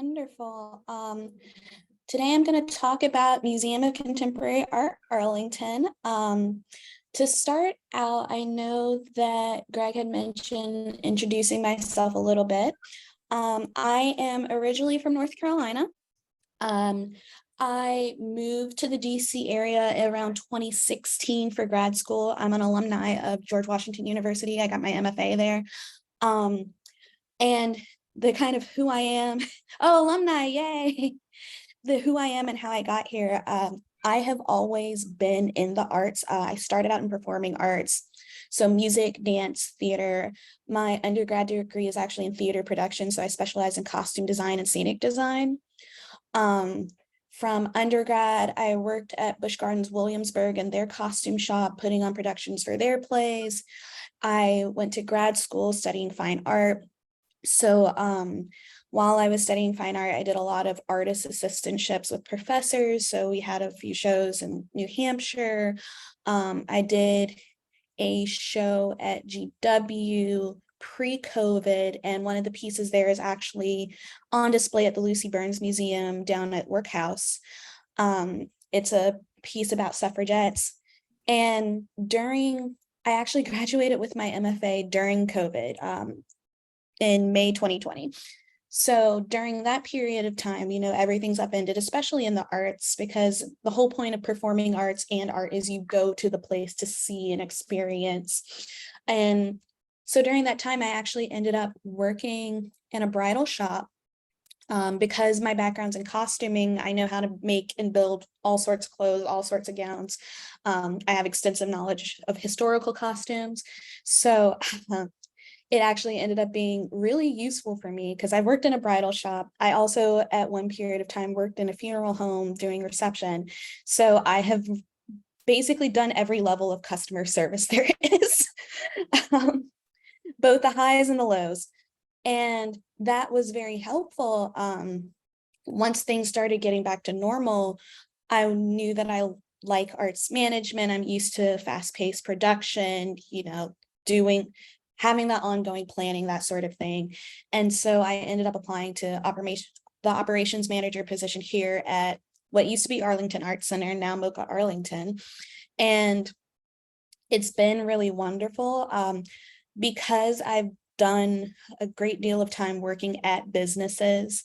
Wonderful. Today I'm going to talk about Museum of Contemporary Art, Arlington. To start out, I know that Greg had mentioned introducing myself a little bit. I am originally from North Carolina. Um, I moved to the DC area around 2016 for grad school. I'm an alumni of George Washington University. I got my MFA there. And the kind of who I am, oh, alumni, yay! The who I am and how I got here. I have always been in the arts. I started out in performing arts, so music, dance, theater. My undergraduate degree is actually in theater production, so I specialize in costume design and scenic design. From undergrad, I worked at Busch Gardens Williamsburg and their costume shop, putting on productions for their plays. I went to grad school studying fine art. So while I was studying fine art, I did a lot of artist assistantships with professors. So we had a few shows in New Hampshire. I did a show at GW pre-COVID, and one of the pieces there is actually on display at the Lucy Burns Museum down at Workhouse. It's a piece about suffragettes. And I actually graduated with my MFA during COVID. In May 2020. So during that period of time, everything's upended, especially in the arts, because the whole point of performing arts and art is you go to the place to see and experience. And so during that time, I actually ended up working in a bridal shop. Because my background's in costuming, I know how to make and build all sorts of clothes, all sorts of gowns. I have extensive knowledge of historical costumes. So it actually ended up being really useful for me because I worked in a bridal shop. I also, at one period of time, worked in a funeral home doing reception. So I have basically done every level of customer service there is, both the highs and the lows. And that was very helpful. Once things started getting back to normal, I knew that I like arts management. I'm used to fast-paced production, having that ongoing planning, that sort of thing. And so I ended up applying to the operations manager position here at what used to be Arlington Arts Center, now MoCA Arlington. And it's been really wonderful because I've done a great deal of time working at businesses.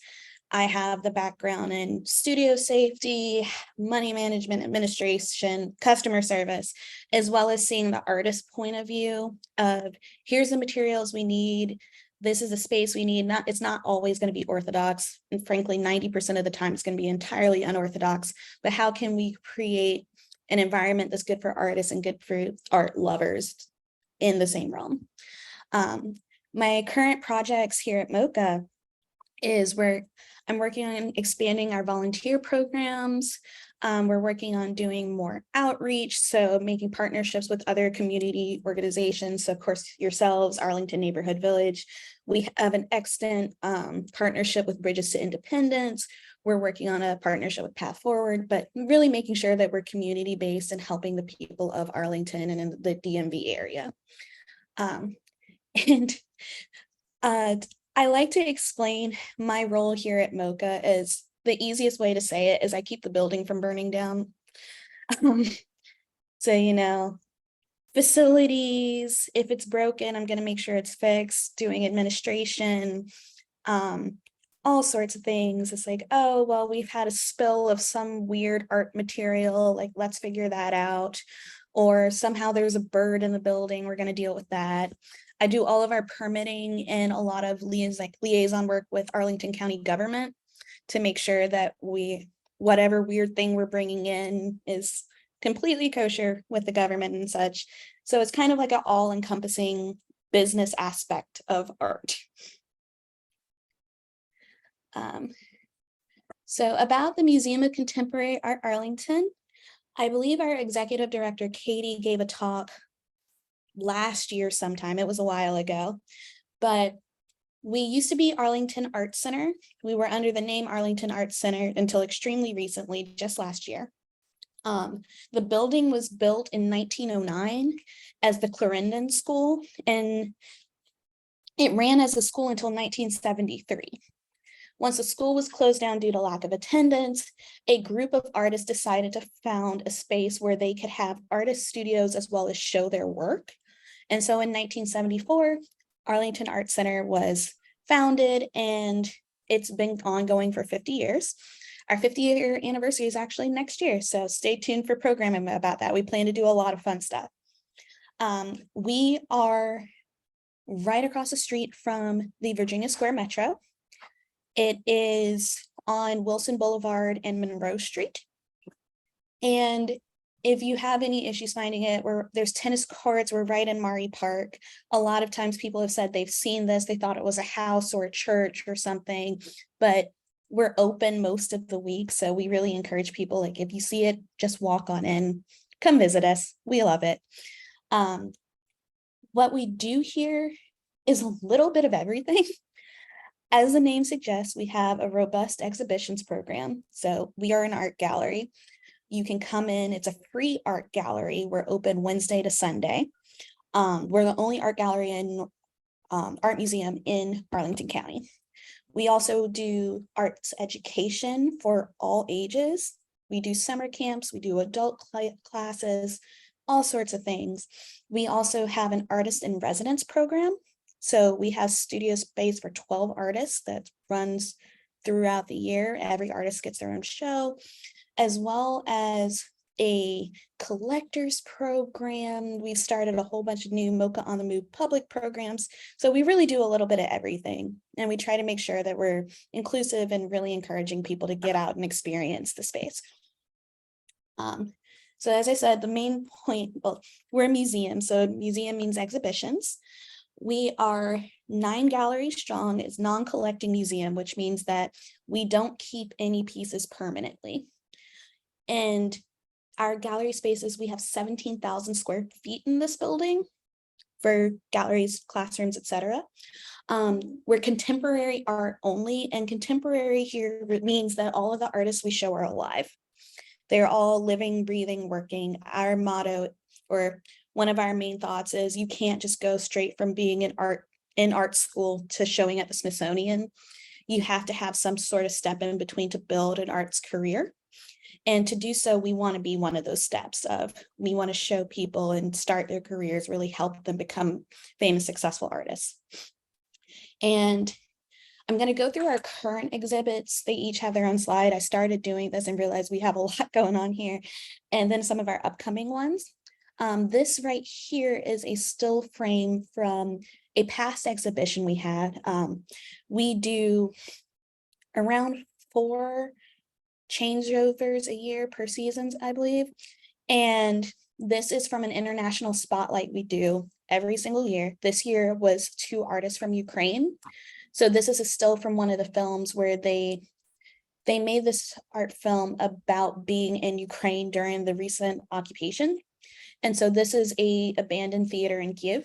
I have the background in studio safety, money management, administration, customer service, as well as seeing the artist point of view of here's the materials we need. This is the space we need. It's not always going to be orthodox. And frankly, 90% of the time it's going to be entirely unorthodox. But how can we create an environment that's good for artists and good for art lovers in the same realm? My current projects here at MoCA is where I'm working on expanding our volunteer programs. We're working on doing more outreach, so making partnerships with other community organizations. So of course, yourselves, Arlington Neighborhood Village. We have an extant partnership with Bridges to Independence. We're working on a partnership with Path Forward, but really making sure that we're community-based and helping the people of Arlington and in the DMV area. I like to explain my role here at MoCA as the easiest way to say it is I keep the building from burning down. So, facilities, if it's broken, I'm going to make sure it's fixed, doing administration, all sorts of things. It's like, oh, well, we've had a spill of some weird art material, like, let's figure that out. Or somehow there's a bird in the building, we're going to deal with that. I do all of our permitting and a lot of liaison work with Arlington County government to make sure that whatever weird thing we're bringing in is completely kosher with the government and such. So it's kind of like an all-encompassing business aspect of art. So about the Museum of Contemporary Art Arlington, I believe our executive director, Katie, gave a talk last year sometime. It was a while ago, but we used to be Arlington Arts Center. We were under the name Arlington Arts Center until extremely recently, just last year. The building was built in 1909 as the Clarendon School, and it ran as a school until 1973. Once the school was closed down due to lack of attendance, a group of artists decided to found a space where they could have artist studios as well as show their work. And so in 1974, Arlington Art Center was founded, and it's been ongoing for 50 years. Our 50-year anniversary is actually next year, so stay tuned for programming about that. We plan to do a lot of fun stuff. We are right across the street from the Virginia Square Metro. It is on Wilson Boulevard and Monroe Street. And if you have any issues finding it, there's tennis courts, we're right in Maury Park. A lot of times people have said they've seen this, they thought it was a house or a church or something, but we're open most of the week. So we really encourage people, like if you see it, just walk on in, come visit us. We love it. What we do here is a little bit of everything. As the name suggests, we have a robust exhibitions program. So we are an art gallery. You can come in, it's a free art gallery. We're open Wednesday to Sunday. We're the only art gallery and art museum in Arlington County. We also do arts education for all ages. We do summer camps, we do adult classes, all sorts of things. We also have an artist in residence program. So we have studio space for 12 artists that runs throughout the year. Every artist gets their own show, as well as a collectors program. We've started a whole bunch of new MoCA on the Move public programs. So we really do a little bit of everything. And we try to make sure that we're inclusive and really encouraging people to get out and experience the space. So as I said, the main point, well, we're a museum. So museum means exhibitions. We are 9 galleries strong. It's non-collecting museum, which means that we don't keep any pieces permanently. And our gallery spaces, we have 17,000 square feet in this building for galleries, classrooms, etc. We're contemporary art only, and contemporary here means that all of the artists we show are alive. They're all living, breathing, working. Our motto, or one of our main thoughts, is you can't just go straight from being in art school to showing at the Smithsonian. You have to have some sort of step in between to build an arts career. And to do so, we want to be one of those steps of, we want to show people and start their careers, really help them become famous, successful artists. And I'm going to go through our current exhibits. They each have their own slide. I started doing this and realized we have a lot going on here. And then some of our upcoming ones. This right here is a still frame from a past exhibition we had. We do around 4 changeovers a year per seasons, I believe. And this is from an international spotlight we do every single year. This year was 2 artists from Ukraine. So this is a still from one of the films where they made this art film about being in Ukraine during the recent occupation. And so this is a abandoned theater in Kiev.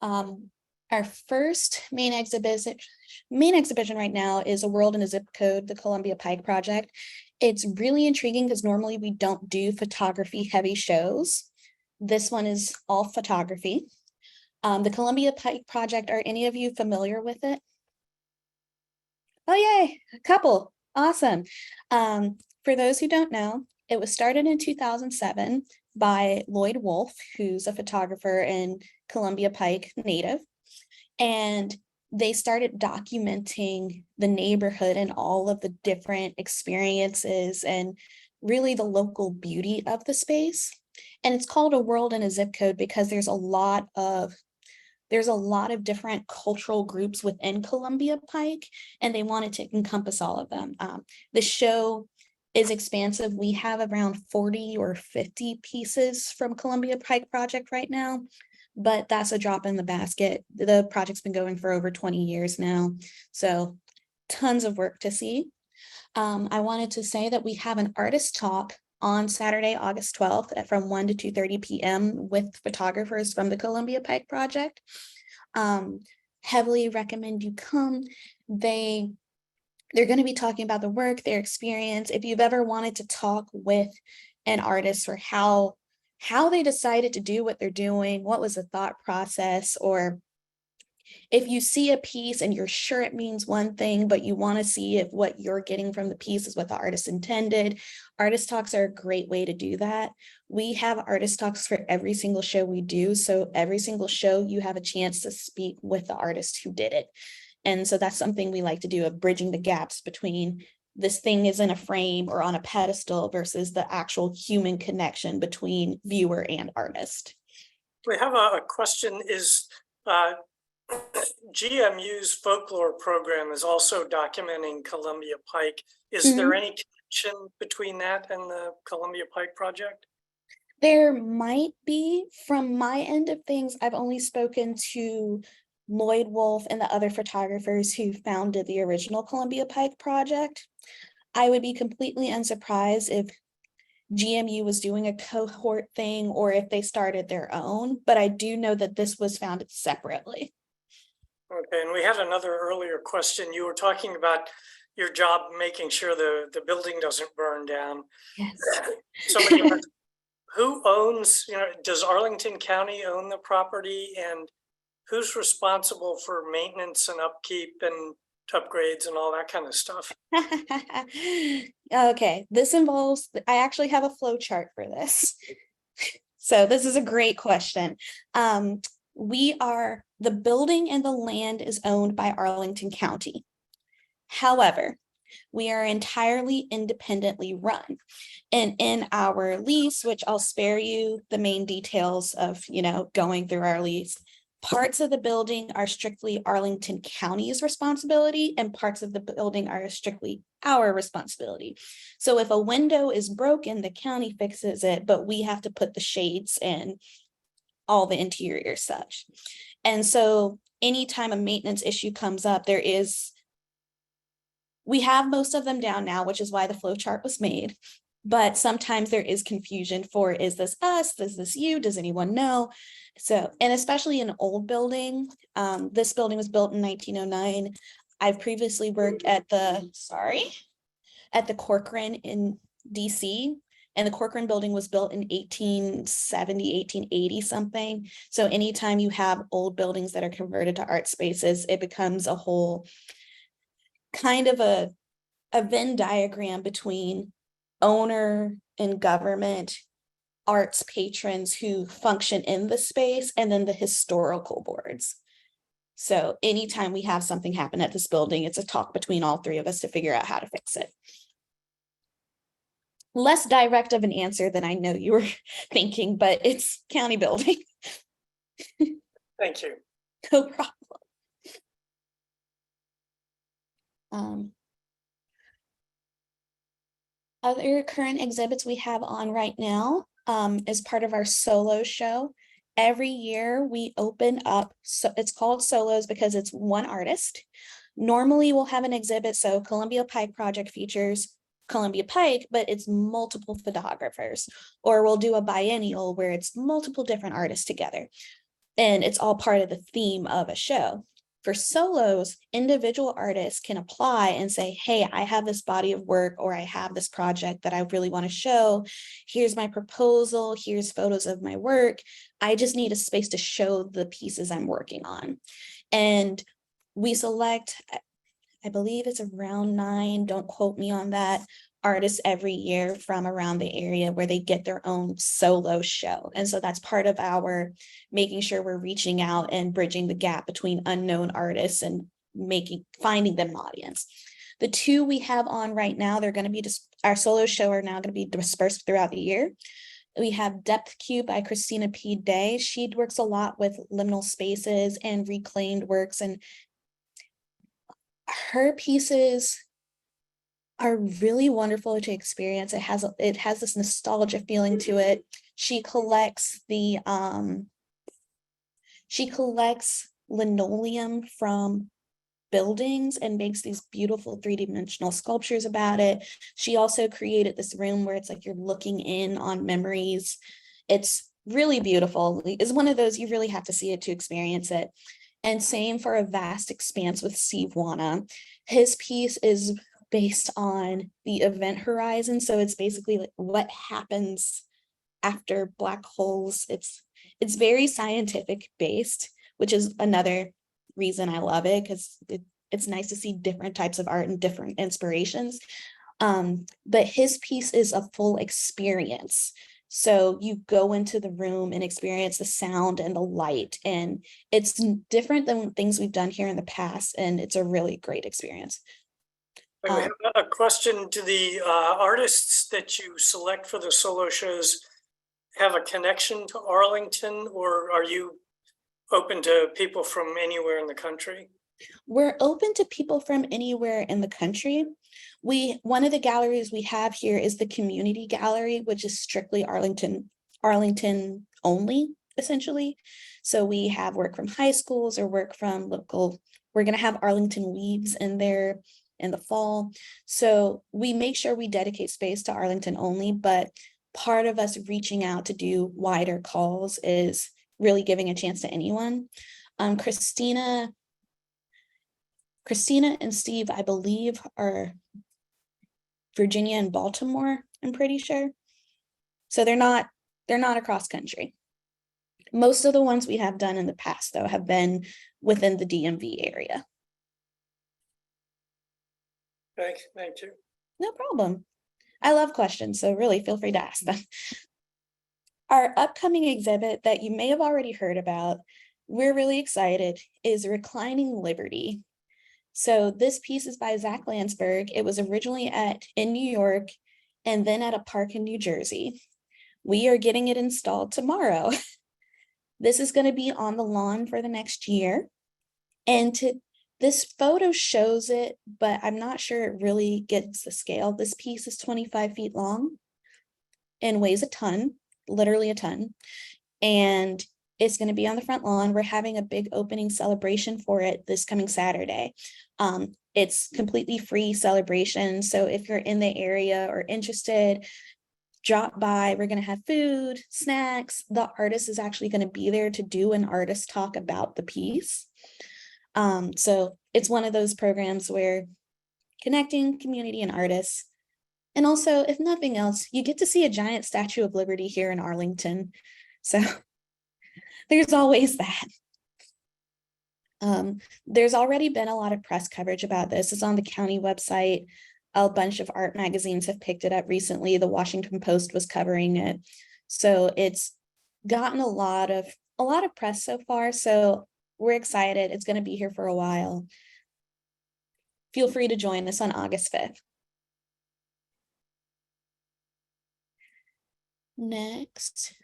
Our first main exhibition right now is A World in a Zip Code, the Columbia Pike project. It's really intriguing because normally we don't do photography heavy shows. This one is all photography. The Columbia Pike project, are any of you familiar with it? Oh, yay, a couple, awesome. For those who don't know, it was started in 2007 by Lloyd Wolf, who's a photographer and Columbia Pike native. And they started documenting the neighborhood and all of the different experiences and really the local beauty of the space. And it's called A World in a Zip Code because there's a lot of different cultural groups within Columbia Pike, and they wanted to encompass all of them. The show is expansive. We have around 40 or 50 pieces from Columbia Pike project right now, but that's a drop in the basket. The project's been going for over 20 years now, so tons of work to see. I wanted to say that we have an artist talk on Saturday, August 12th from 1 to 2:30 p.m. with photographers from the Columbia Pike project. Heavily recommend you come. They're going to be talking about the work, their experience. If you've ever wanted to talk with an artist or how they decided to do what they're doing, what was the thought process, or if you see a piece and you're sure it means one thing, but you want to see if what you're getting from the piece is what the artist intended, artist talks are a great way to do that. We have artist talks for every single show we do. So every single show you have a chance to speak with the artist who did it. And so that's something we like to do, of bridging the gaps between this thing is in a frame or on a pedestal versus the actual human connection between viewer and artist. We have a question. Is GMU's folklore program is also documenting Columbia Pike. Is there any connection between that and the Columbia Pike project? There might be. From my end of things, I've only spoken to Lloyd Wolf and the other photographers who founded the original Columbia Pike project. I would be completely unsurprised if GMU was doing a cohort thing or if they started their own, but I do know that this was founded separately. Okay, and we had another earlier question. You were talking about your job making sure the building doesn't burn down. Yes. Somebody asked, who owns, does Arlington County own the property, and who's responsible for maintenance and upkeep and upgrades and all that kind of stuff? Okay, this involves, I actually have a flow chart for this. So this is a great question. The building and the land is owned by Arlington County. However, we are entirely independently run. And in our lease, which I'll spare you the main details of, going through our lease, parts of the building are strictly Arlington County's responsibility, and parts of the building are strictly our responsibility. So if a window is broken, the county fixes it, but we have to put the shades in, all the interior such. And so anytime a maintenance issue comes up, we have most of them down now, which is why the flow chart was made. But sometimes there is confusion for, is this us? Is this you? Does anyone know? So, and especially in an old building, this building was built in 1909. I've previously worked at the Corcoran in DC, and the Corcoran building was built in 1870, 1880 something. So anytime you have old buildings that are converted to art spaces, it becomes a whole kind of a Venn diagram between owner and government, arts patrons who function in the space, and then the historical boards. So anytime we have something happen at this building, it's a talk between all three of us to figure out how to fix it. Less direct of an answer than I know you were thinking, but it's county building. Thank you. No problem. Other current exhibits we have on right now, as part of our solo show. Every year we open up, so it's called solos because it's one artist. Normally we'll have an exhibit, so Columbia Pike project features Columbia Pike, but it's multiple photographers, or we'll do a biennial where it's multiple different artists together, and it's all part of the theme of a show. For solos, individual artists can apply and say, hey, I have this body of work, or I have this project that I really want to show. Here's my proposal. Here's photos of my work. I just need a space to show the pieces I'm working on. And we select, I believe it's around 9, don't quote me on that, artists every year from around the area where they get their own solo show. And so that's part of our making sure we're reaching out and bridging the gap between unknown artists and finding them an audience. The 2 we have on right now, they're going to be our solo show are now going to be dispersed throughout the year. We have Depth Cube by Christina P. Day. She works a lot with liminal spaces and reclaimed works, and her pieces are really wonderful to experience. It has this nostalgia feeling to it. She collects linoleum from buildings and makes these beautiful 3-dimensional sculptures about it. She also created this room where it's like you're looking in on memories. It's really beautiful. It's one of those you really have to see it to experience it. And same for A Vast Expanse with Steve Wanna. His piece is based on the event horizon. So it's basically like what happens after black holes. It's very scientific based, which is another reason I love it, because it's nice to see different types of art and different inspirations. But his piece is a full experience. So you go into the room and experience the sound and the light, and it's different than things we've done here in the past, and it's a really great experience. We have a question. Do the artists that you select for the solo shows have a connection to Arlington, or are you open to people from anywhere in the country? We're open to people from anywhere in the country. One of the galleries we have here is the community gallery, which is strictly Arlington only, essentially. So we have work from high schools or work from local. We're going to have Arlington Weaves in there in the fall. So we make sure we dedicate space to Arlington only, but part of us reaching out to do wider calls is really giving a chance to anyone. Christina and Steve, I believe, are Virginia and Baltimore, I'm pretty sure. So they're not across country. Most of the ones we have done in the past, though, have been within the DMV area. Thank you. No problem. I love questions, so really feel free to ask them. Our upcoming exhibit that you may have already heard about, we're really excited, is Reclining Liberty. So this piece is by Zach Landsberg. It was originally in New York and then at a park in New Jersey. We are getting it installed tomorrow. This is going to be on the lawn for the next year. And this photo shows it, but I'm not sure it really gets the scale. This piece is 25 feet long and weighs a ton, literally a ton. And it's going to be on the front lawn. We're having a big opening celebration for it this coming Saturday. It's completely free celebration. So if you're in the area or interested, drop by. We're going to have food, snacks. The artist is actually going to be there to do an artist talk about the piece. So it's one of those programs where connecting community and artists. And also, if nothing else, you get to see a giant Statue of Liberty here in Arlington. So there's always that. There's already been a lot of press coverage about this. It's on the county website. A bunch of art magazines have picked it up recently. The Washington Post was covering it. So it's gotten a lot of press so far. So we're excited. It's going to be here for a while. Feel free to join us on August 5th. Next,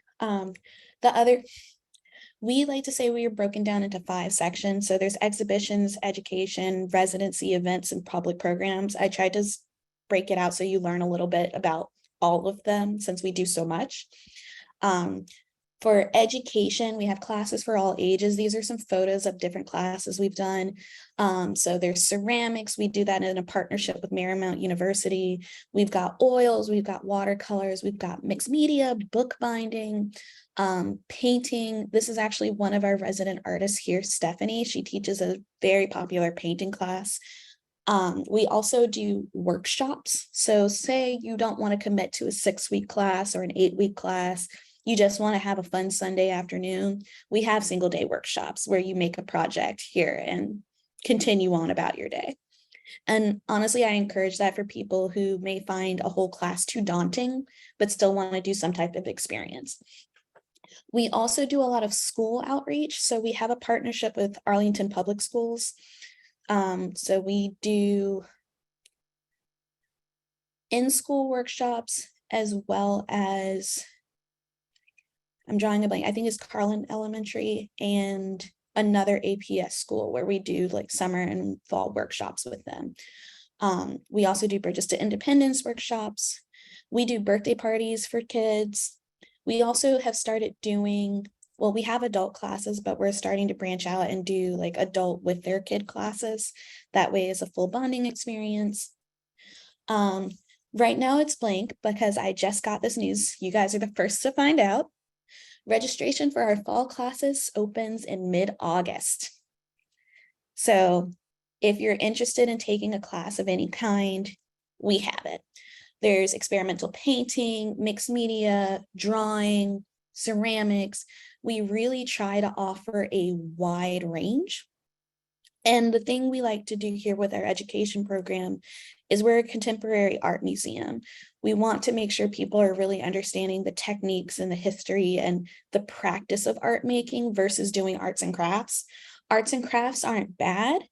we like to say we are broken down into 5 sections. So there's exhibitions, education, residency, events, and public programs. I tried to break it out so you learn a little bit about all of them since we do so much. For education, we have classes for all ages. These are some photos of different classes we've done. So there's ceramics. We do that in a partnership with Marymount University. We've got oils, we've got watercolors, we've got mixed media, bookbinding, painting. This is actually one of our resident artists here, Stephanie. She teaches a very popular painting class. We also do workshops. So say you don't want to commit to a 6-week class or an 8-week class, you just want to have a fun Sunday afternoon, we have single day workshops where you make a project here and continue on about your day. And honestly, I encourage that for people who may find a whole class too daunting, but still want to do some type of experience. We also do a lot of school outreach. So we have a partnership with Arlington Public Schools. So we do in-school workshops as well as, I'm drawing a blank, I think it's Carlin Elementary and another APS school where we do like summer and fall workshops with them. We also do Bridges to Independence workshops. We do birthday parties for kids. We also have started doing, well, we have adult classes, but we're starting to branch out and do like adult with their kid classes. That way it's a full bonding experience. Right now it's blank because I just got this news. You guys are the first to find out. Registration for our fall classes opens in mid-August. So if you're interested in taking a class of any kind, we have it. There's experimental painting, mixed media, drawing, ceramics. We really try to offer a wide range. And the thing we like to do here with our education program is we're a contemporary art museum. We want to make sure people are really understanding the techniques and the history and the practice of art making versus doing arts and crafts. Arts and crafts aren't bad,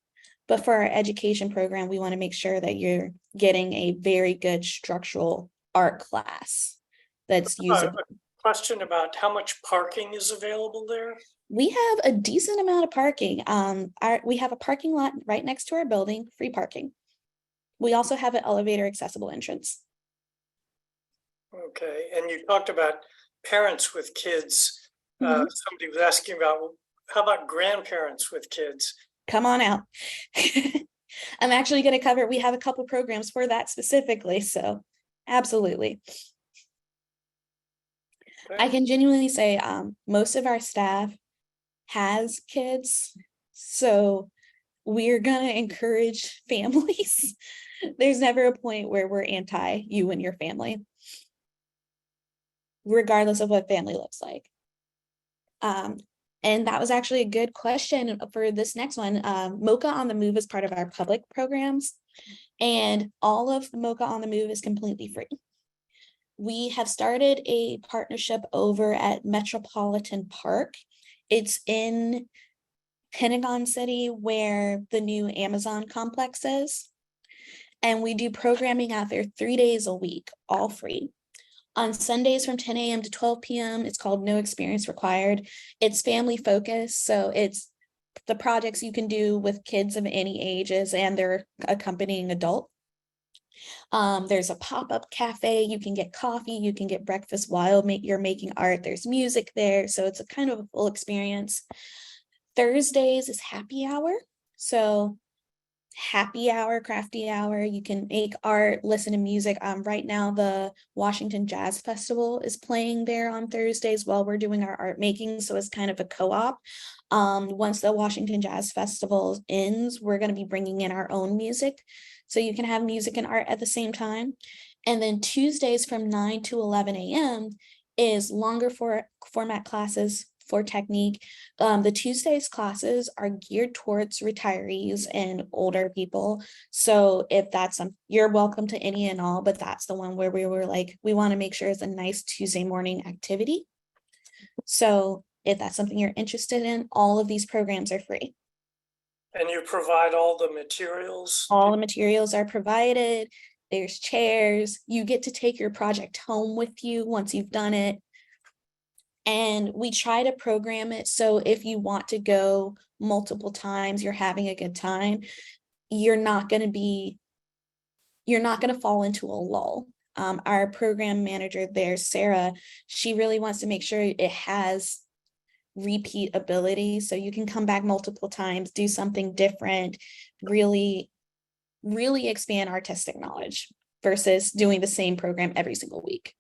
but for our education program, we want to make sure that you're getting a very good structural art class that's usable. A question about how much parking is available there? We have a decent amount of parking. We have a parking lot right next to our building, free parking. We also have an elevator accessible entrance. Okay, and you talked about parents with kids. Somebody was asking about, how about grandparents with kids? Come on out. I'm actually going to cover, we have a couple programs for that specifically, so absolutely. Okay. I can genuinely say most of our staff has kids, so we're going to encourage families. There's never a point where we're anti you and your family, regardless of what family looks like. And that was actually a good question for this next one. MoCA on the Move is part of our public programs, and all of MoCA on the Move is completely free. We have started a partnership over at Metropolitan Park. It's in Pentagon City, where the new Amazon complex is. And we do programming out there 3 days a week, all free. On Sundays from 10 a.m. to 12 p.m., it's called No Experience Required. It's family focused, so it's the projects you can do with kids of any ages and their accompanying adult. There's a pop-up cafe. You can get coffee, you can get breakfast while you're making art. There's music there, so it's a kind of a full experience. Thursdays is happy hour. So happy hour, crafty hour, you can make art, listen to music. Right now the Washington Jazz Festival is playing there on Thursdays while we're doing our art making, so it's kind of a co-op. Once the Washington Jazz Festival ends, we're going to be bringing in our own music, so you can have music and art at the same time. And then Tuesdays from 9 to 11 a.m. is longer format classes for technique. The Tuesdays classes are geared towards retirees and older people. So if that's you're welcome to any and all, but that's the one where we were like, we want to make sure it's a nice Tuesday morning activity. So if that's something you're interested in, all of these programs are free. And you provide all the materials? All the materials are provided. There's chairs. You get to take your project home with you once you've done it. And we try to program it so if you want to go multiple times, you're having a good time, you're not going to fall into a lull. Our program manager there, Sarah, she really wants to make sure it has repeat ability, so you can come back multiple times, do something different, really expand artistic knowledge versus doing the same program every single week.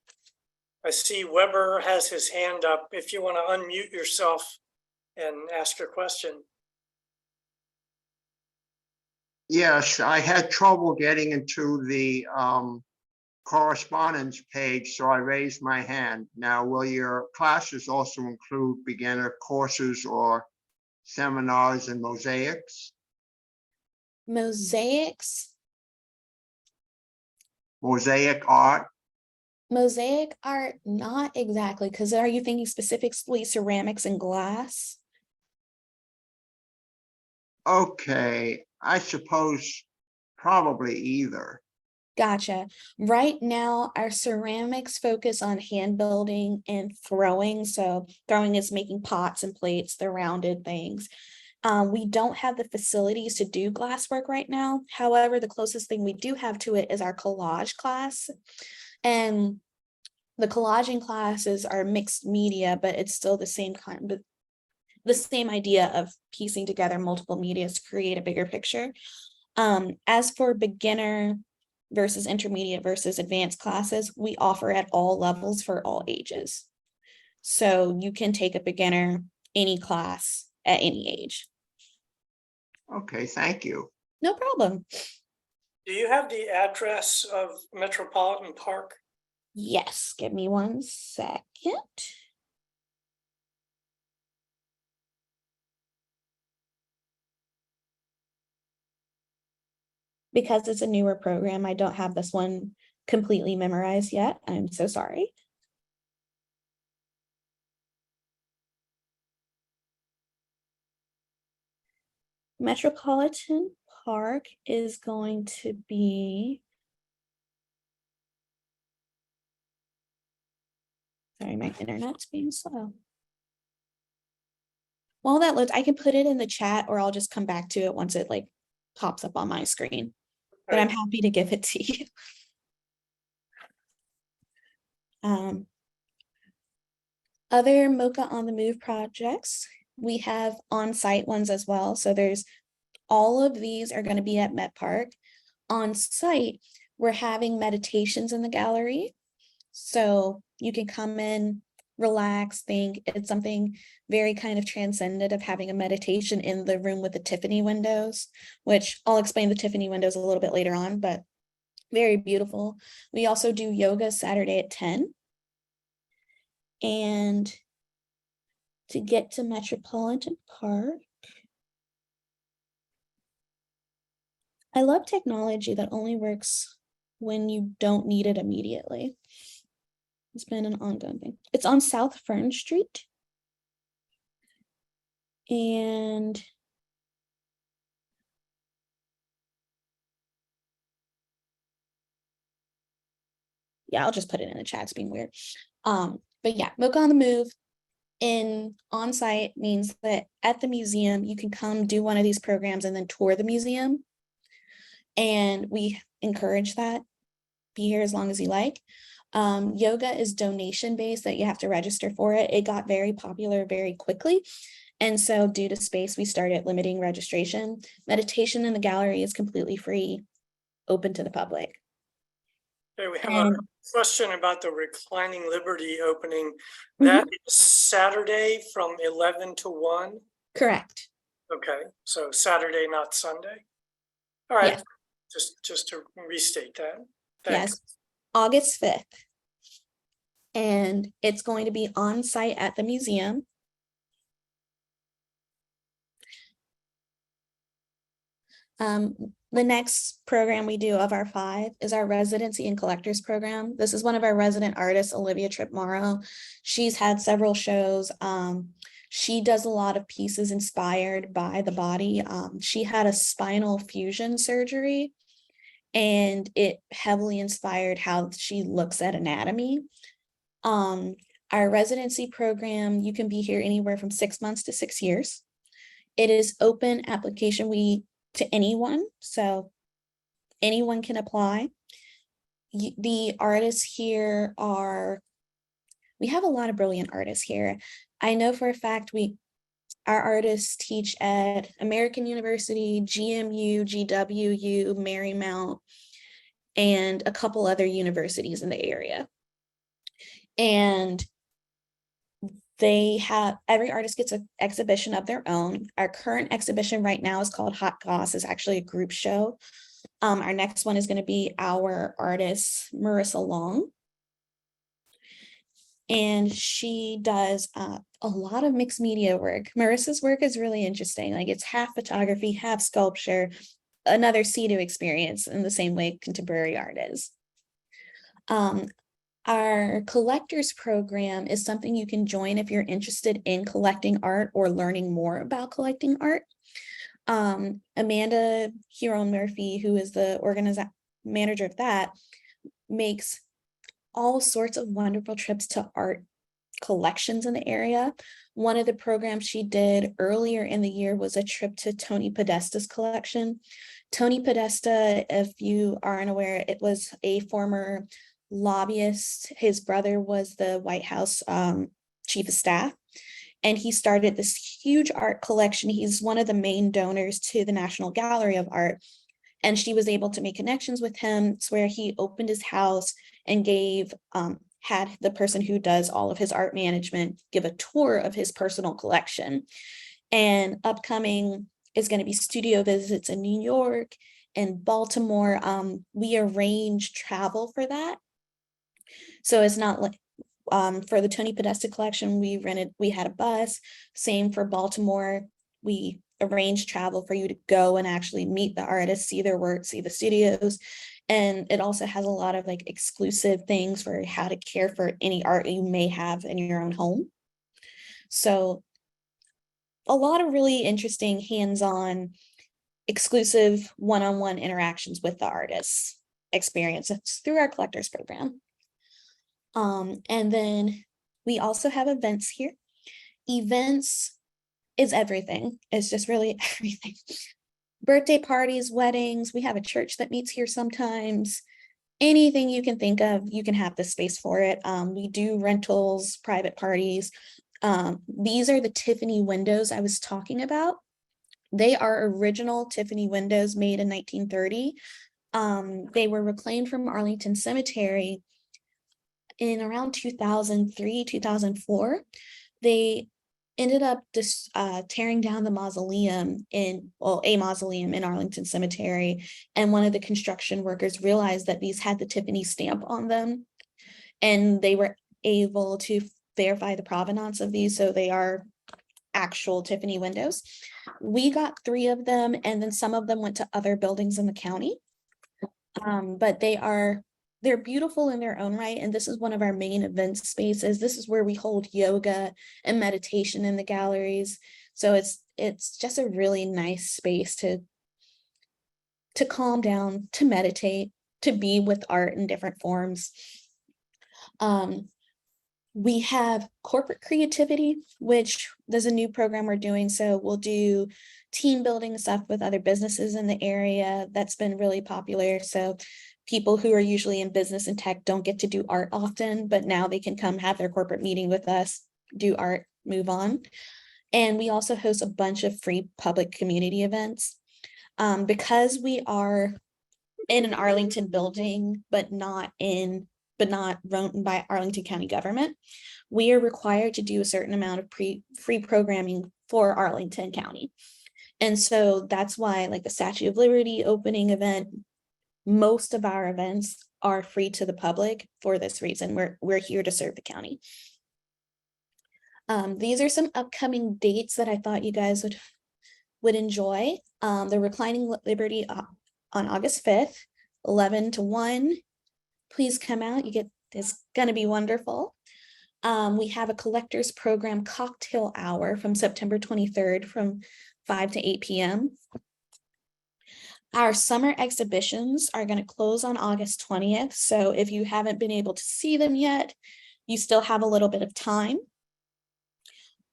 I see Weber has his hand up. If you want to unmute yourself and ask your question. Yes, I had trouble getting into the correspondence page, so I raised my hand. Now, will your classes also include beginner courses or seminars in mosaics? Mosaics? Mosaic art? Mosaic art, not exactly, because are you thinking specifically ceramics and glass? Okay, I suppose probably either. Gotcha. Right now, our ceramics focus on hand building and throwing. So throwing is making pots and plates, the rounded things. We don't have the facilities to do glasswork right now. However, the closest thing we do have to it is our collage class. And the collaging classes are mixed media, but it's still the same kind, but the same idea of piecing together multiple media to create a bigger picture. As for beginner versus intermediate versus advanced classes, we offer at all levels for all ages. So you can take a beginner, any class at any age. Okay, thank you. No problem. Do you have the address of Metropolitan Park? Yes, give me 1 second. Because it's a newer program, I don't have this one completely memorized yet. I'm so sorry. Metropolitan Park is going to be, sorry, my internet's being slow. While that loads, I can put it in the chat or I'll just come back to it once it like pops up on my screen. But I'm happy to give it to you. Other MoCA on the Move projects, we have on-site ones as well. So there's all of these are going to be at Met Park. On site, we're having meditations in the gallery. So you can come in, relax, think. It's something very kind of transcendent of having a meditation in the room with the Tiffany windows, which I'll explain the Tiffany windows a little bit later on, but very beautiful. We also do yoga Saturday at 10. And to get to Metropolitan Park, I love technology that only works when you don't need it immediately. It's been an ongoing thing. It's on South Fern Street. And yeah, I'll just put it in the chat. It's being weird. But yeah, MoCA on the Move in on-site means that at the museum, you can come do one of these programs and then tour the museum. And we encourage that. Be here as long as you like. Yoga is donation-based, that you have to register for it. It got very popular very quickly. And so due to space, we started limiting registration. Meditation in the gallery is completely free, open to the public. Okay, we have a question about the Reclining Liberty opening. That is Saturday from 11 to 1? Correct. Okay, so Saturday, not Sunday? All right, Yes. just to restate that. Yes, August 5th. And it's going to be on site at the museum. The next program we do of our 5 is our Residency and Collectors program. This is one of our resident artists, Olivia Tripp-Morrow. She's had several shows. She does a lot of pieces inspired by the body. She had a spinal fusion surgery, and it heavily inspired how she looks at anatomy. Our residency program, you can be here anywhere from 6 months to 6 years. It is open application to anyone, so anyone can apply. The artists here we have a lot of brilliant artists here. I know for a fact our artists teach at American University, GMU, GWU, Marymount, and a couple other universities in the area. And every artist gets an exhibition of their own. Our current exhibition right now is called Hot Goss. It's actually a group show. Our next one is going to be our artist, Marissa Long. And she does a lot of mixed media work. Marissa's work is really interesting. Like, it's half photography, half sculpture, another see-to experience in the same way contemporary art is. Our collectors program is something you can join if you're interested in collecting art or learning more about collecting art. Amanda Huron-Murphy, who is the manager of that, makes all sorts of wonderful trips to art collections in the area. One of the programs she did earlier in the year was a trip to Tony Podesta's collection. Tony Podesta, if you aren't aware, it was a former lobbyist. His brother was the White House chief of staff, and he started this huge art collection. He's one of the main donors to the National Gallery of Art, and she was able to make connections with him. It's where he opened his house and had the person who does all of his art management give a tour of his personal collection. And upcoming is going to be studio visits in New York and Baltimore. We arrange travel for that. So it's not like for the Tony Podesta collection, we had a bus. Same for Baltimore. We arrange travel for you to go and actually meet the artists, see their work, see the studios. And it also has a lot of like exclusive things for how to care for any art you may have in your own home. So a lot of really interesting hands-on exclusive one-on-one interactions with the artists experiences through our collectors program. And then we also have events here. Events is everything. It's just really everything. Birthday parties, weddings, we have a church that meets here sometimes. Anything you can think of, you can have the space for it. We do rentals, private parties. These are the Tiffany windows I was talking about. They are original Tiffany windows made in 1930. They were reclaimed from Arlington Cemetery in around 2003, 2004. They ended up just tearing down the mausoleum a mausoleum in Arlington Cemetery. And one of the construction workers realized that these had the Tiffany stamp on them. And they were able to verify the provenance of these. So they are actual Tiffany windows. We got 3 of them, and then some of them went to other buildings in the county. But they're beautiful in their own right. And this is one of our main event spaces. This is where we hold yoga and meditation in the galleries. So it's just a really nice space to calm down, to meditate, to be with art in different forms. We have corporate creativity, which there's a new program we're doing. So we'll do team building stuff with other businesses in the area. That's been really popular. So people who are usually in business and tech don't get to do art often, but now they can come have their corporate meeting with us, do art, move on. And we also host a bunch of free public community events. Because we are in an Arlington building, but not run by Arlington County government, we are required to do a certain amount of free programming for Arlington County. And so that's why, like the Statue of Liberty opening event, most of our events are free to the public for this reason. We're here to serve the county. These are some upcoming dates that I thought you guys would enjoy. The Reclining Liberty on August 5th, 11 to 1. Please come out. It's going to be wonderful. We have a collectors program cocktail hour from September 23rd from 5 to 8 p.m. Our summer exhibitions are going to close on August 20th. So if you haven't been able to see them yet, you still have a little bit of time.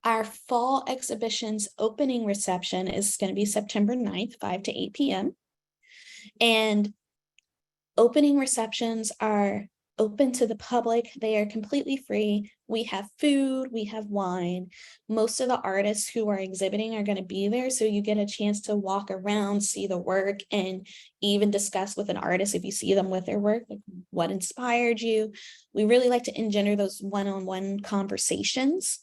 Our fall exhibitions opening reception is going to be September 9th, 5 to 8 p.m. And opening receptions are open to the public. They are completely free. We have food, we have wine. Most of the artists who are exhibiting are going to be there. So you get a chance to walk around, see the work, and even discuss with an artist if you see them with their work, like what inspired you. We really like to engender those one-on-one conversations.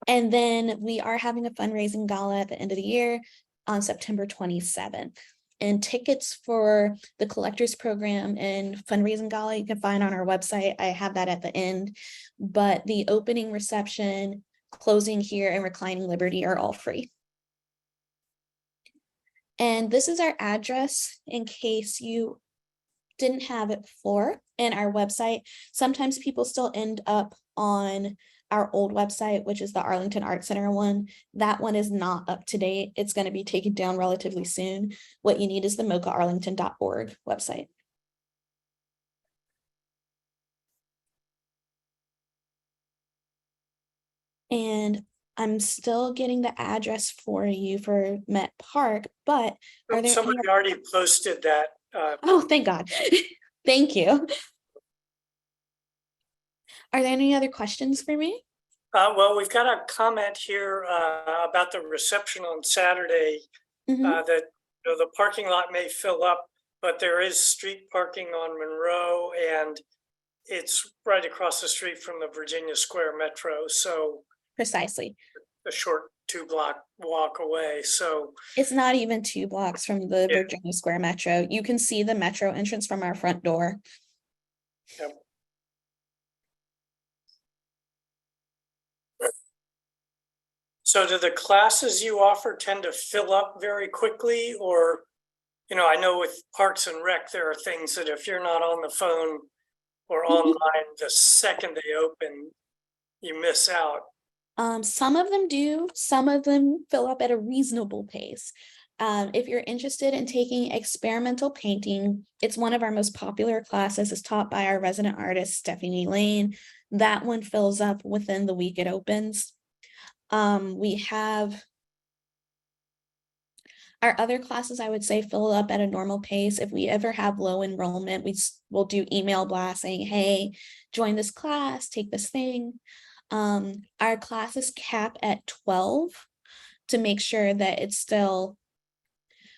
And then we are having a fundraising gala at the end of the year on September 27th. And tickets for the collectors program and fundraising gala you can find on our website. I have that at the end. But the opening reception, closing here, and Reclining Liberty are all free. And this is our address in case you didn't have it before. And our website, sometimes people still end up on our old website, which is the Arlington Art Center one. That one is not up to date. It's going to be taken down relatively soon. What you need is the MoCAarlington.org website. And I'm still getting the address for you for Met Park, but are there Somebody already posted that. Oh, thank God. Thank you. Are there any other questions for me? Well, we've got a comment here about the reception on Saturday. That the parking lot may fill up, but there is street parking on Monroe, and it's right across the street from the Virginia Square Metro. So Precisely. a short 2-block walk away. So it's not even 2 blocks from the Virginia Square Metro. You can see the Metro entrance from our front door. Yep. So do the classes you offer tend to fill up very quickly, or, I know with Parks and Rec, there are things that if you're not on the phone or online the second they open, you miss out. Some of them do, some of them fill up at a reasonable pace. If you're interested in taking experimental painting, it's one of our most popular classes. It's taught by our resident artist, Stephanie Lane. That one fills up within the week it opens. We have our other classes, I would say, fill up at a normal pace. If we ever have low enrollment, we'll do email blasts saying, hey, join this class, take this thing. Our classes cap at 12 to make sure that it's still,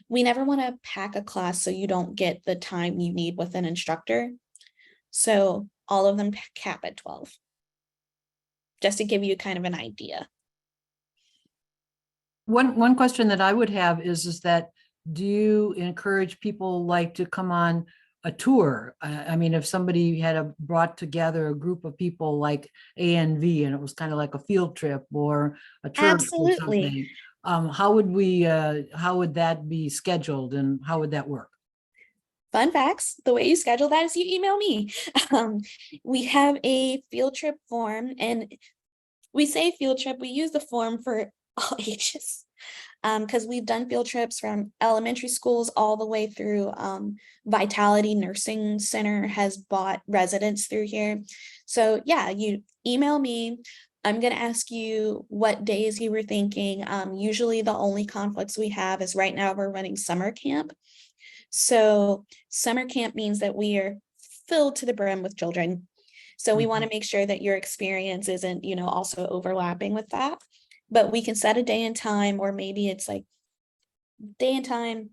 we never want to pack a class so you don't get the time you need with an instructor. So all of them cap at 12, just to give you kind of an idea. One question that I would have is that, do you encourage people like to come on a tour? I mean, if somebody had brought together a group of people like ANV and it was kind of like a field trip or a church or Absolutely. something, how would that be scheduled and how would that work? Fun facts, the way you schedule that is you email me. We have a field trip form, and we say field trip, we use the form for all ages. Because we've done field trips from elementary schools all the way through. Vitality Nursing Center has bought residents through here. So yeah, you email me. I'm going to ask you what days you were thinking. Usually the only conflicts we have is right now we're running summer camp. So summer camp means that we are filled to the brim with children. So we want to make sure that your experience isn't, also overlapping with that. But we can set a day and time, or maybe it's like day and time.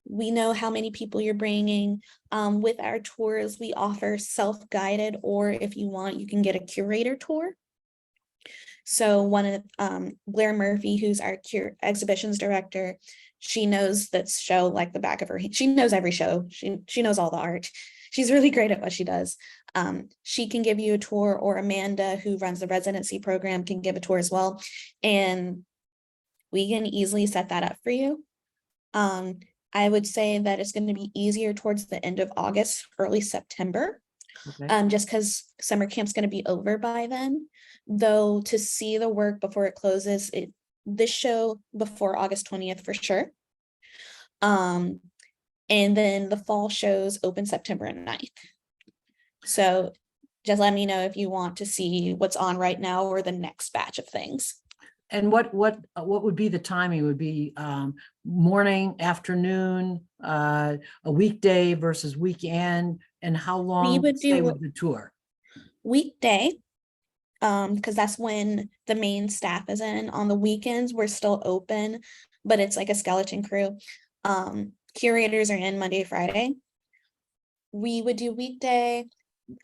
We know how many people you're bringing. With our tours, we offer self-guided, or if you want, you can get a curator tour. So one of Blair Murphy, who's our exhibitions director, she knows that show like the back of her hand. She knows every show. She knows all the art. She's really great at what she does. She can give you a tour, or Amanda, who runs the residency program, can give a tour as well. And we can easily set that up for you. I would say that it's going to be easier towards the end of August, early September, just because summer camp's going to be over by then. Though to see the work before it closes, this show before August 20th for sure. And then the fall shows open September 9th. So just let me know if you want to see what's on right now or the next batch of things. And what would be the timing? Would be morning, afternoon, a weekday versus weekend, and how long would stay do with the tour? Weekday, because that's when the main staff is in. On the weekends, we're still open, but it's like a skeleton crew. Curators are in Monday, Friday. We would do weekday.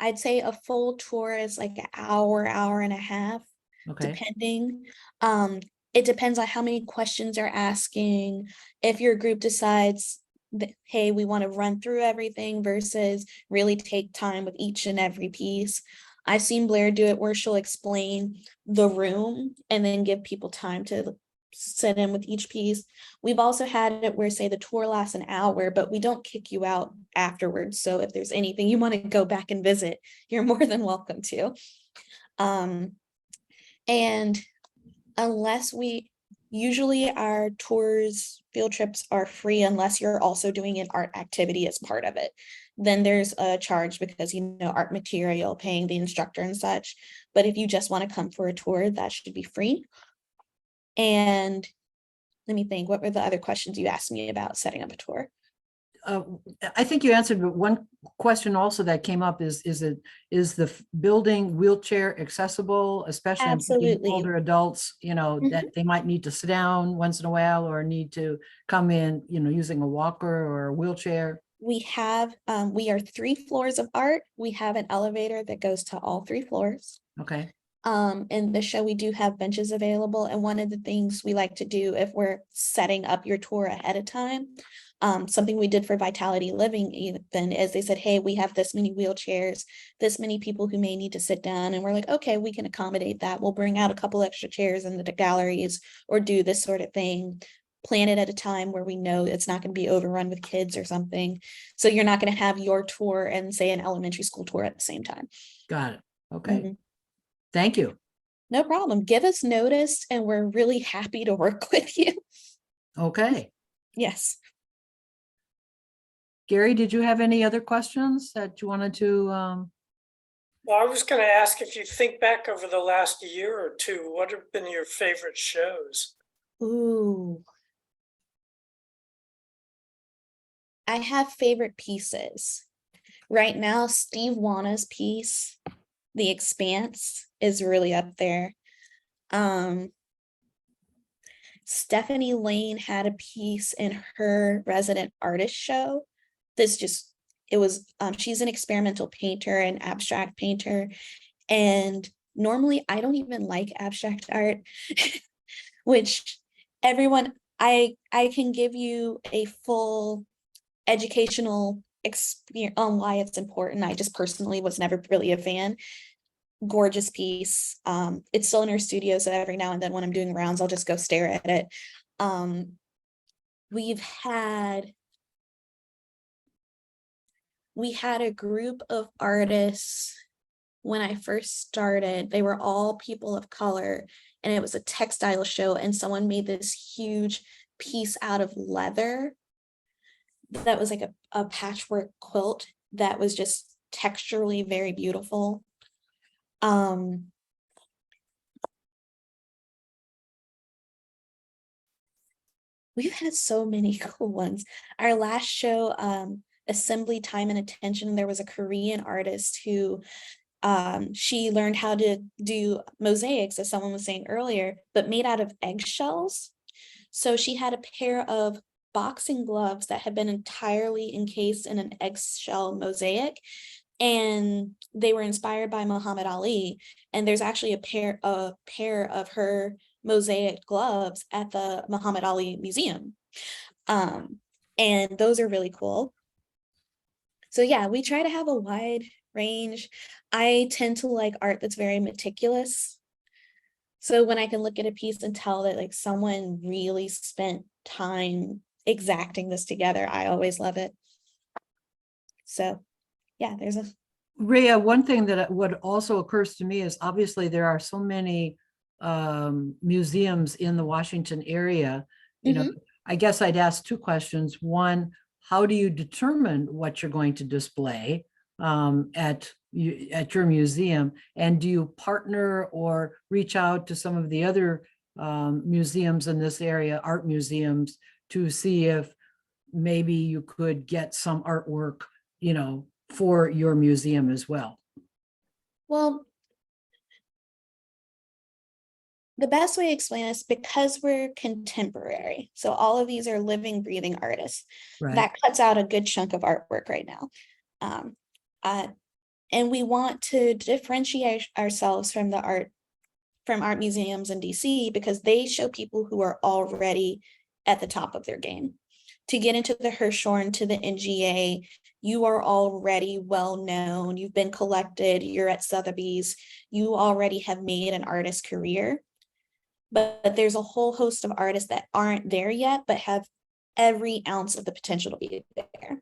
I'd say a full tour is like an hour and a half, depending. It depends on how many questions you're asking. If your group decides that, hey, we want to run through everything versus really take time with each and every piece. I've seen Blair do it where she'll explain the room and then give people time to sit in with each piece. We've also had it where, say, the tour lasts an hour, but we don't kick you out afterwards. So if there's anything you want to go back and visit, you're more than welcome to. And unless usually our tours, field trips are free unless you're also doing an art activity as part of it. Then there's a charge because, art material, paying the instructor and such. But if you just want to come for a tour, that should be free. And let me think, what were the other questions you asked me about setting up a tour? I think you answered, but one question also that came up is the building wheelchair accessible, especially Absolutely. older adults, that they might need to sit down once in a while or need to come in, using a walker or a wheelchair? We are 3 floors of art. We have an elevator that goes to all 3 floors. Okay. In the show, we do have benches available. And one of the things we like to do if we're setting up your tour ahead of time, Something we did for Vitality Living even is they said, hey, we have this many wheelchairs, this many people who may need to sit down. And we're like, okay, we can accommodate that. We'll bring out a couple extra chairs in the galleries or do this sort of thing. Plan it at a time where we know it's not going to be overrun with kids or something. So you're not going to have your tour and say an elementary school tour at the same time. Got it. Okay. Mhm. Thank you. No problem. Give us notice and we're really happy to work with you. Okay. Yes. Gary, did you have any other questions that you wanted to, Well, I was going to ask, if you think back over the last year or two, what have been your favorite shows? Ooh. I have favorite pieces. Right now, Steve Wanna's piece, The Expanse, is really up there. Stephanie Lane had a piece in her resident artist show. She's an experimental painter and abstract painter. And normally I don't even like abstract art, which I can give you a full educational experience on why it's important. I just personally was never really a fan. Gorgeous piece. It's still in her studio, so every now and then when I'm doing rounds, I'll just go stare at it. We had a group of artists when I first started. They were all people of color, and it was a textile show, and someone made this huge piece out of leather that was like a patchwork quilt that was just texturally very beautiful. We've had so many cool ones. Our last show, Assembly Time and Attention, there was a Korean artist who she learned how to do mosaics, as someone was saying earlier, but made out of eggshells. So she had a pair of boxing gloves that had been entirely encased in an eggshell mosaic, and they were inspired by Muhammad Ali. And there's actually a pair of her mosaic gloves at the Muhammad Ali Museum. And those are really cool. So yeah, we try to have a wide range. I tend to like art that's very meticulous. So when I can look at a piece and tell that like someone really spent time exacting this together, I always love it. So yeah, there's a Rhea, one thing that what also occurs to me is obviously there are so many museums in the Washington area. You know, I guess I'd ask two questions. One, how do you determine what you're going to display at your museum? And do you partner or reach out to some of the other museums in this area, art museums, to see if maybe you could get some artwork, you know, for your museum as well? Well, the best way to explain this, because we're contemporary, so all of these are living, breathing artists. Right. That cuts out a good chunk of artwork right now. And we want to differentiate ourselves from art museums in DC, because they show people who are already at the top of their game. To get into the Hirshhorn, to the NGA, you are already well known, you've been collected, you're at Sotheby's, you already have made an artist career. But there's a whole host of artists that aren't there yet, but have every ounce of the potential to be there.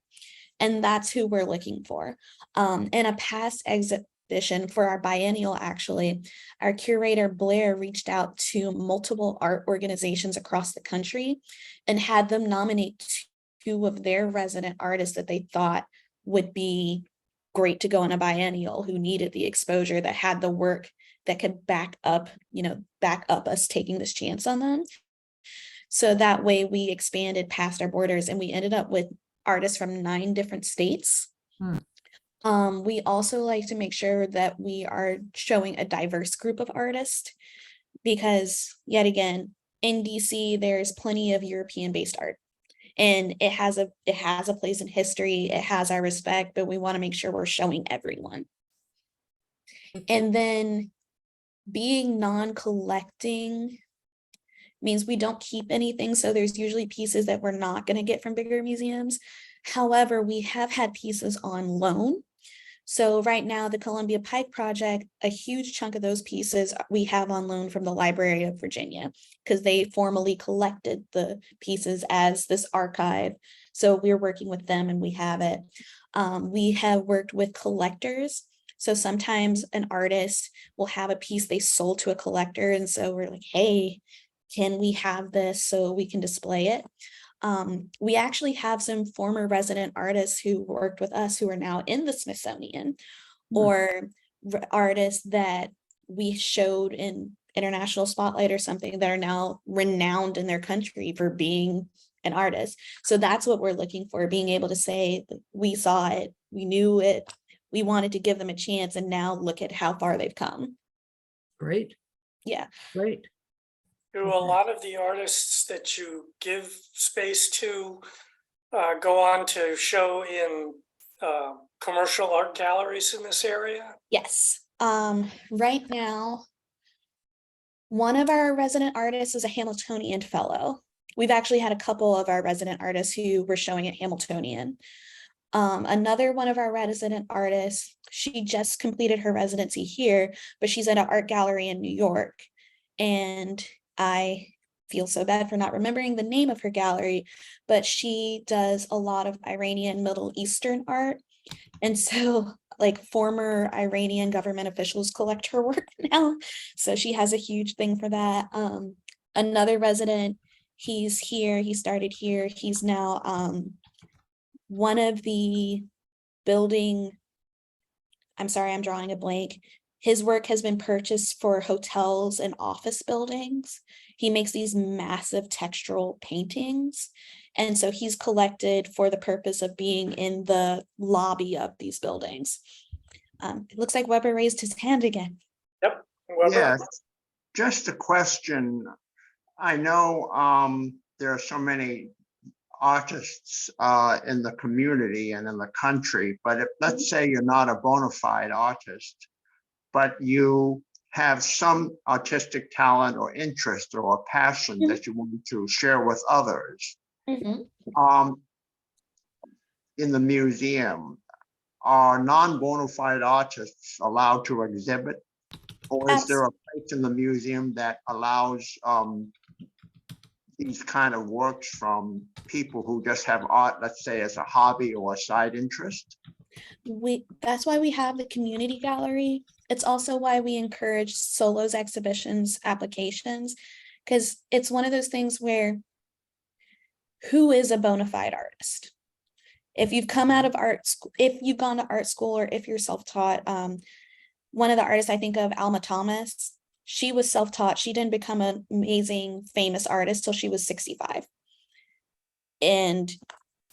And that's who we're looking for. In a past exhibition for our biennial, actually, our curator Blair reached out to multiple art organizations across the country and had them nominate two of their resident artists that they thought would be great to go in a biennial, who needed the exposure, that had the work that could back up us taking this chance on them. So that way we expanded past our borders, and we ended up with artists from 9 different states. We also like to make sure that we are showing a diverse group of artists, because yet again, in DC, there's plenty of European-based art, and it has a place in history, it has our respect, but we want to make sure we're showing everyone. And then being non-collecting means we don't keep anything. So there's usually pieces that we're not going to get from bigger museums. However, we have had pieces on loan. So right now, the Columbia Pike project, a huge chunk of those pieces we have on loan from the Library of Virginia, because they formally collected the pieces as this archive. So we're working with them and we have it. We have worked with collectors. So sometimes an artist will have a piece they sold to a collector. And so we're like, hey, can we have this so we can display it? We actually have some former resident artists who worked with us who are now in the Smithsonian, or artists that we showed in International Spotlight or something that are now renowned in their country for being an artist. So that's what we're looking for, being able to say, we saw it, we knew it, we wanted to give them a chance, and now look at how far they've come. Great. Yeah. Great. Do a lot of the artists that you give space to go on to show in commercial art galleries in this area? Yes. Right now, one of our resident artists is a Hamiltonian fellow. We've actually had a couple of our resident artists who were showing at Hamiltonian. Another one of our resident artists, she just completed her residency here, but she's at an art gallery in New York. And I feel so bad for not remembering the name of her gallery, but she does a lot of Iranian Middle Eastern art. And so like former Iranian government officials collect her work now. So she has a huge thing for that. Another resident, he's here, he started here. He's now one of the building, I'm sorry, I'm drawing a blank. His work has been purchased for hotels and office buildings. He makes these massive textural paintings. And so he's collected for the purpose of being in the lobby of these buildings. It looks like Weber raised his hand again. Yep. Weber? Yes, just a question. I know there are so many artists in the community and in the country, but if, let's say you're not a bona fide artist, but you have some artistic talent or interest or passion that you want to share with others. In the museum, are non-bona fide artists allowed to exhibit? Or is there a place in the museum that allows these kind of works from people who just have art, let's say, as a hobby or a side interest? That's why we have the community gallery. It's also why we encourage solos, exhibitions, applications, because it's one of those things where who is a bona fide artist? If you've come out of art school, if you've gone to art school, or if you're self-taught, one of the artists I think of, Alma Thomas, she was self-taught. She didn't become an amazing, famous artist till she was 65. And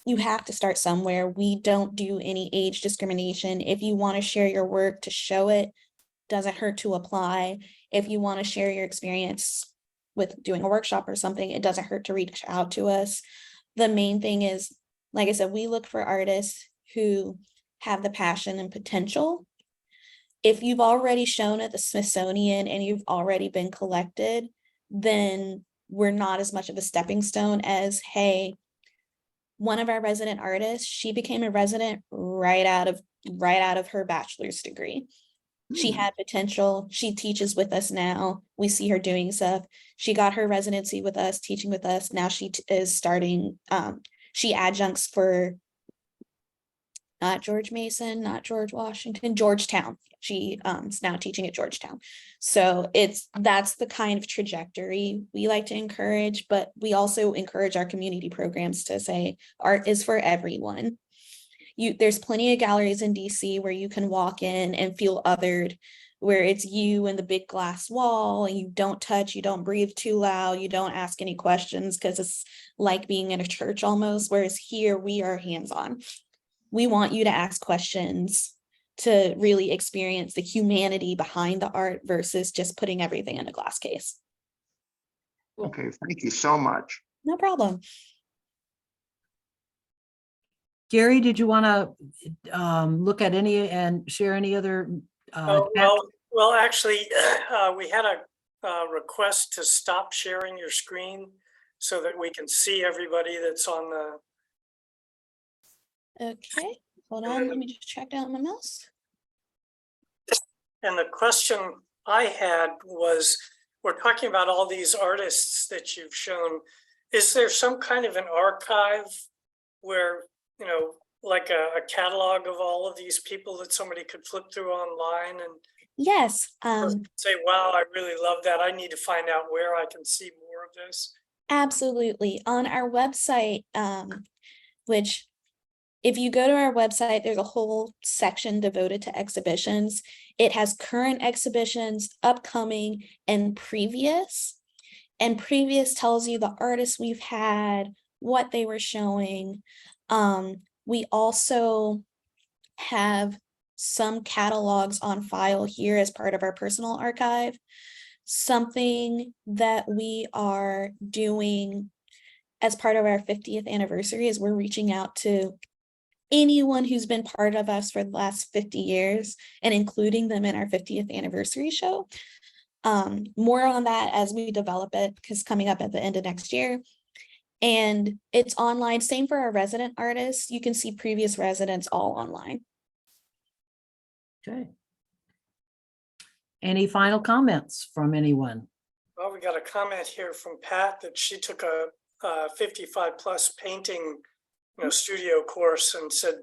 you have to start somewhere. We don't do any age discrimination. If you want to share your work to show it, doesn't hurt to apply. If you want to share your experience with doing a workshop or something, it doesn't hurt to reach out to us. The main thing is, like I said, we look for artists who have the passion and potential. If you've already shown at the Smithsonian and you've already been collected, then we're not as much of a stepping stone as, hey, one of our resident artists, she became a resident right out of her bachelor's degree. She had potential. She teaches with us now. We see her doing stuff. She got her residency with us, teaching with us. Now she is starting, she adjuncts for not George Mason, not George Washington, Georgetown. She is now teaching at Georgetown. So that's the kind of trajectory we like to encourage, but we also encourage our community programs to say art is for everyone. There's plenty of galleries in DC where you can walk in and feel othered, where it's you and the big glass wall, and you don't touch, you don't breathe too loud, you don't ask any questions because it's like being in a church almost, whereas here we are hands-on. We want you to ask questions to really experience the humanity behind the art versus just putting everything in a glass case. Okay, thank you so much. No problem. Gary, did you want to look at any and share any other? Well, actually, we had a request to stop sharing your screen so that we can see everybody that's on the. Okay, hold on, let me just track down my mouse. And the question I had was, we're talking about all these artists that you've shown. Is there some kind of an archive where, you know, like a catalog of all of these people that somebody could flip through online and Yes, say, wow, I really love that. I need to find out where I can see more of this. absolutely. On our website, which if you go to our website, there's a whole section devoted to exhibitions. It has current exhibitions, upcoming, and previous. And previous tells you the artists we've had, what they were showing. We also have some catalogs on file here as part of our personal archive. Something that we are doing as part of our 50th anniversary is we're reaching out to anyone who's been part of us for the last 50 years and including them in our 50th anniversary show. More on that as we develop it, because coming up at the end of next year. And it's online, same for our resident artists. You can see previous residents all online. Okay. Any final comments from anyone? Well, we got a comment here from Pat that she took a 55 plus painting, you know, studio course, and said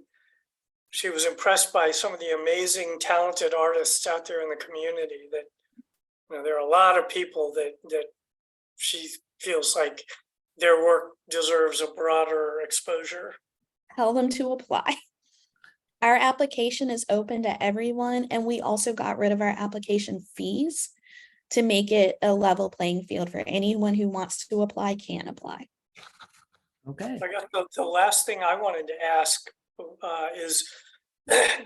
she was impressed by some of the amazing talented artists out there in the community. That, you know, there are a lot of people that she feels like their work deserves a broader exposure. Tell them to apply. Our application is open to everyone, and we also got rid of our application fees to make it a level playing field for anyone who wants to apply can apply. Okay. I got the last thing I wanted to ask is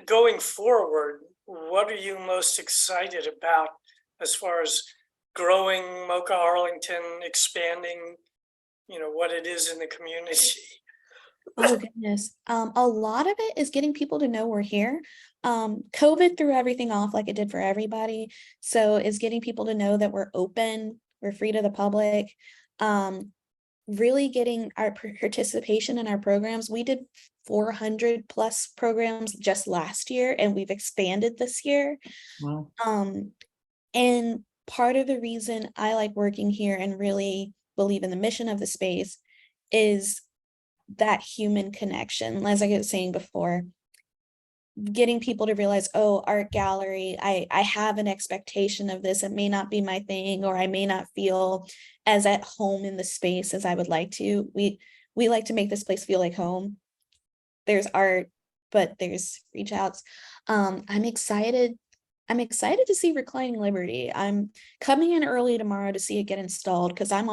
going forward, what are you most excited about as far as growing MoCA Arlington, expanding, you know, what it is in the community? Oh goodness. A lot of it is getting people to know we're here. COVID threw everything off like it did for everybody. So it's getting people to know that we're open, we're free to the public. Really getting our participation in our programs. We did 400 plus programs just last year, and we've expanded this year. Well, And part of the reason I like working here and really believe in the mission of the space is that human connection. As I was saying before, getting people to realize, oh, art gallery, I have an expectation of this. It may not be my thing, or I may not feel as at home in the space as I would like to. We like to make this place feel like home. There's art, but there's reach outs. I'm excited to see Reclining Liberty. I'm coming in early tomorrow to see it get installed because I'm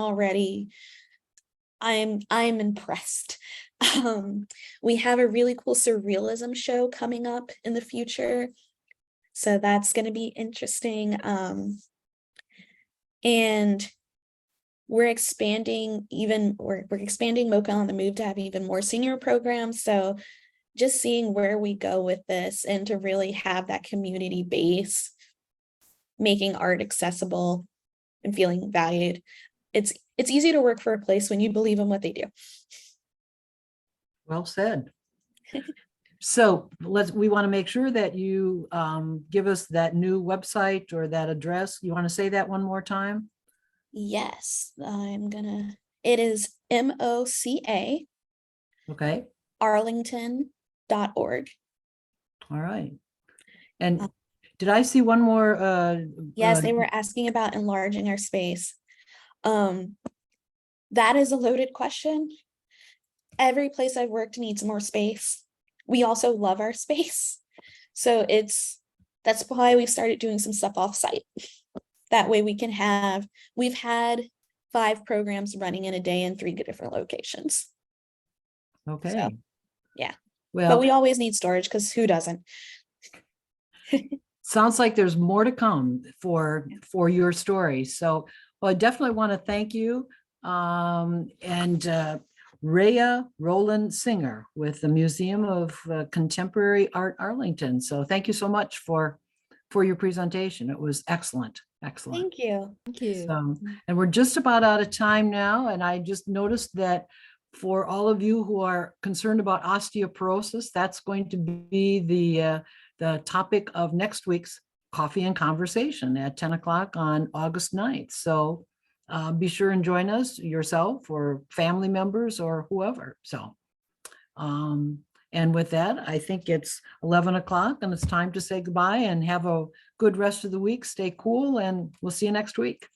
impressed. We have a really cool surrealism show coming up in the future, so that's going to be interesting. And we're expanding we're expanding MoCA on the Move to have even more senior programs. So just seeing where we go with this and to really have that community base, making art accessible and feeling valued. It's easy to work for a place when you believe in what they do. well said. So we want to make sure that you give us that new website or that address. You want to say that one more time? Yes, it is MoCA Okay. Arlington.org. All right. And did I see one more? Yes, they were asking about enlarging our space. That is a loaded question. Every place I've worked needs more space. We also love our space. So that's why we've started doing some stuff off-site. That way we've had 5 programs running in a day in 3 different locations. Okay. So, yeah. Well, But we always need storage because who doesn't? sounds like there's more to come for your story. So, well, I definitely want to thank you. And Rhe'a Roland-Singer with the Museum of Contemporary Art Arlington. So thank you so much for your presentation. It was excellent. Excellent. Thank you. Thank you. So, and we're just about out of time now, and I just noticed that for all of you who are concerned about osteoporosis, that's going to be the topic of next week's Coffee and Conversation at 10 o'clock on August 9th. So be sure and join us yourself or family members or whoever. So, and with that, I think it's 11 o'clock and it's time to say goodbye and have a good rest of the week. Stay cool and we'll see you next week.